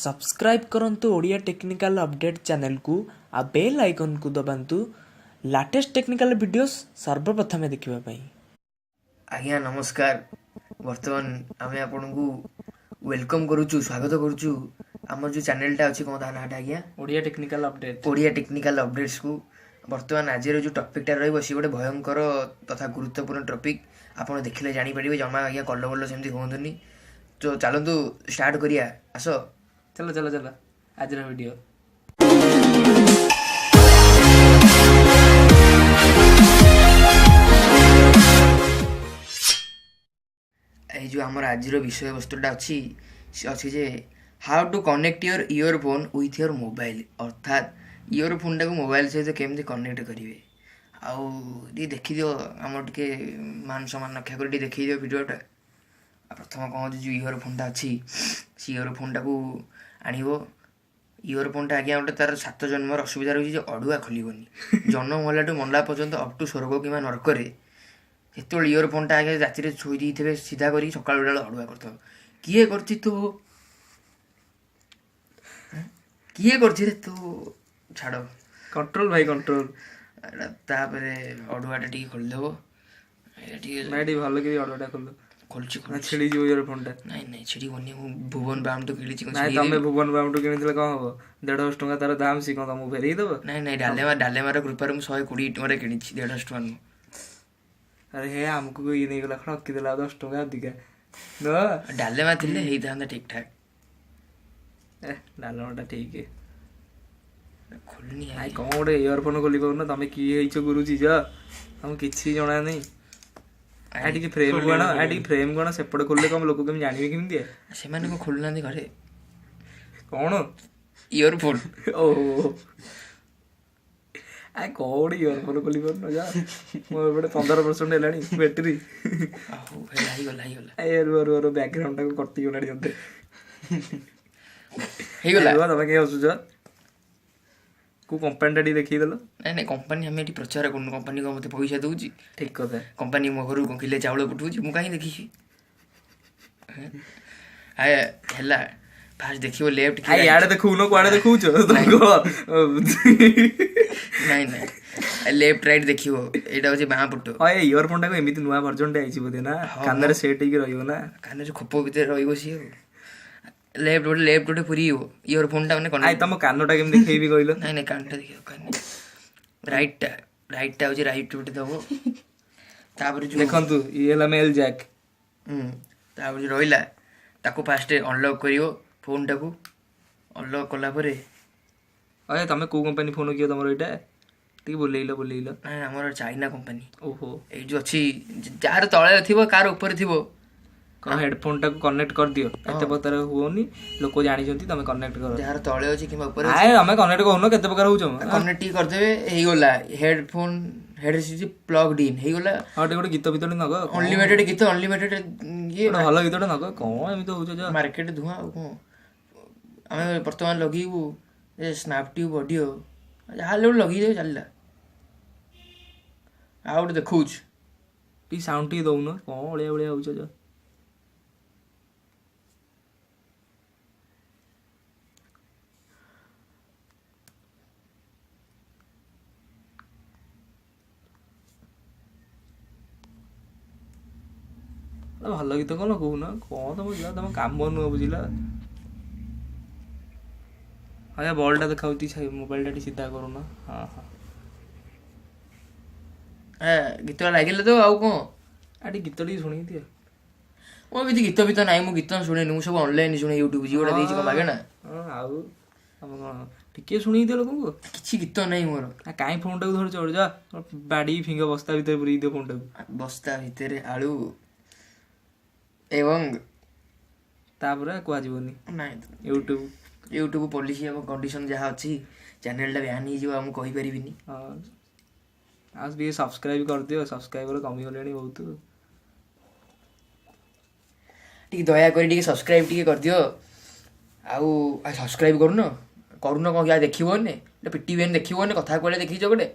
Subscribe करंतु Odia technical update channel को आ bell icon को दबांतु लेटेस्ट टेक्निकल वीडियोस सर्वप्रथम देखिबा पई। आज्ञा नमस्कार। वर्तमान आमे आपनकु वेलकम करूछु, स्वागत करूछु हमर जो चैनलटा अछि कोन नाटा आज्ञा ओडिया टेक्निकल अपडेट अपडेट्स को। वर्तमान आज जो टॉपिकटा रहइबो सी गोटे भयंकर तथा गुरुत्वपूर्ण टॉपिक। आपण देखिले जानि परिबे जमा आज्ञा कल्लो बल्लो सेमती होंतुनी। तो चलंतु स्टार्ट करिया आसो। चलो चलो चलो आज वीडियो ये जो आमर आज विषय वस्तुटा अच्छी अच्छी जे how to connect your earphone with your mobile, अर्थात इयरफोन टाक मोबाइल सहित केमती कनेक्ट करेंगे। आउ देखी दियो आम टे मान सम्मान रक्षा कर देखी दियो वीडियोटा। प्रथम कौन जो इयरफोनटा अच्छी से इयरफोनटा को आणव। इयरफोनटा आज्ञा गोटे तार 7 जन्मर असुविधा रही अड़ुआ खोलनी जन्म हलाठू मरला पर्यंत अप टू स्वर्ग कि नरक जो इयरफोनटा आगे राति शोई थे सीधा कर सका अड़ुआ कर किए कर किए कर तो छाड़ कंट्रोल भाई कंट्रोल तापर अड़ुआटा टी खोलदेव भल कि अड़ुआटा खोल खोलुची छिड़ी जो इयरफोनटा नाई नाई छिड़ी बनी भुवन बाम तो किणी नाई तमे भुवन बाम तो किणी कौन हम 150 टका तार दाम सी कौन तुमको फेरई देव। नाई नाई डालेमार कृपार 120 टका किणी 150 टका नु। अरे हे हमको ये नहीं गला खड़की देला 10 टका अधिका न डालेमा थिले हेई थांदा ठीक ठाक। डालेमाटा ठीक है खोलनी आई कौन गोटे इयरफोन खोली पाउन तमे की हेइछ गुरुजी जा हम किछि जणा नहीं। आटी फ्रेम कोण आटी फ्रेम कोण सेपड़ खोलले कम लोक केम जानिबे केमती से माने को खोलनांदी घरे कौन इयरफोन ओहो आई कौन इयरफोन खोली पाउन जा मोर बडे 15% हेलानी बैटरी आहो हेलाई गला ए रो बैकग्राउंड को कटि गलाडी जंते हे गला तमे के हसुछ को कंपनी टी देखी देलो। नहीं कंपनी हमें प्रचार कर कंपनी को मत पैसा दूची ठीक कथा कंपनी मो घर किले चाउल पठौची मु कहीं देखी आए हला फास्ट देखियो लेफ्ट आ याडे देखू न कोआडे देखूछ नहीं नहीं लेफ्ट राइट देखियो एटा होचे बाहा पटो। ओए इयरफोन टा को एमिति नुवा वर्जन टा आइछि बोदे ना कान रे सेट हेकि रहियो ना कान रे खोपो भीतर रहिबो सी लेफ्ट गोटे पूरी इयरफोन टा माने आई तम कानटा केम देखैबी कहलो। नहीं नहीं कानटा देखियो कान राइट टा होचे राइट गोटे दबो तापर जो देखंतु ई हला मेल जैक तापर जो रहिला ताको फास्ट अनलॉक करियो फोन टा को अनलॉक कला परे। अरे तमे को कंपनी फोन कियो तमरो एटा टी बोलेइलो नहीं हमर चाइना कंपनी। ओहो ए जो अछि जार तळे थिबो कार ऊपर थिबो कौन हेडफोन टा कनेक्ट कर दियो एते पतर होनी लोक जानि जंती तमे कनेक्ट करो जार तळे अछि कि ऊपर आए हमें कनेक्ट कहनो केते प्रकार होचो कनेक्ट ही कर देबे हेई गोला हेडफोन हेडसेट प्लग्ड इन हेई गोला। हां टे गोटे गीत भीतर नग अनलिमिटेड गीत अनलिमिटेड ये भलो गीतटा नग कोन एमी तो होचो जा मार्केट धुआ को हमें वर्तमान लगीबू ए स्नैप ट्यूब ऑडियो हाले लगी दे चलला आउट देखौछ टी साउंड टी दउनो कोन ओळिया ओळिया होचो जा भल गीत कौन कहून कौन तुम जा तुम काम नुह बुझिला। हाँ बल्टा देखा मोबाइल टा सीधा करूना। हाँ हाँ गीत लगे तो आउ कौन आटे गीत टी शुणी दिए मो भी गीत भी ना मु गीत शुणे मु सब ऑनलाइन शुणे यूट्यूब जी गोटा देछि मागे ना आउ हम कौन टिके शुणी दिए लोक को किछि गीत नहीं मोर काई फोन टा धर चढ़ जा बाड़ी फिंग बस्ता भीतर पुरी दे फोन टा बस्ता भीतर आलू एवं तापर कुआ जीवनी नहीं यूट्यूब पॉलिसी एवं कंडीशन जहाँ अच्छी चैनल टा बैन ही हम कहि परिबिनी। आज भी सब्सक्राइब कर दियो सब्सक्राइबर कमी गलेनी बहुत ठीक दया करी सब्सक्राइब टी कर दियो आउ सब्सक्राइब करूनो कौन क्या देखिबोने पिटिबेन देखिबोने कथा कहले देखिछ गोटे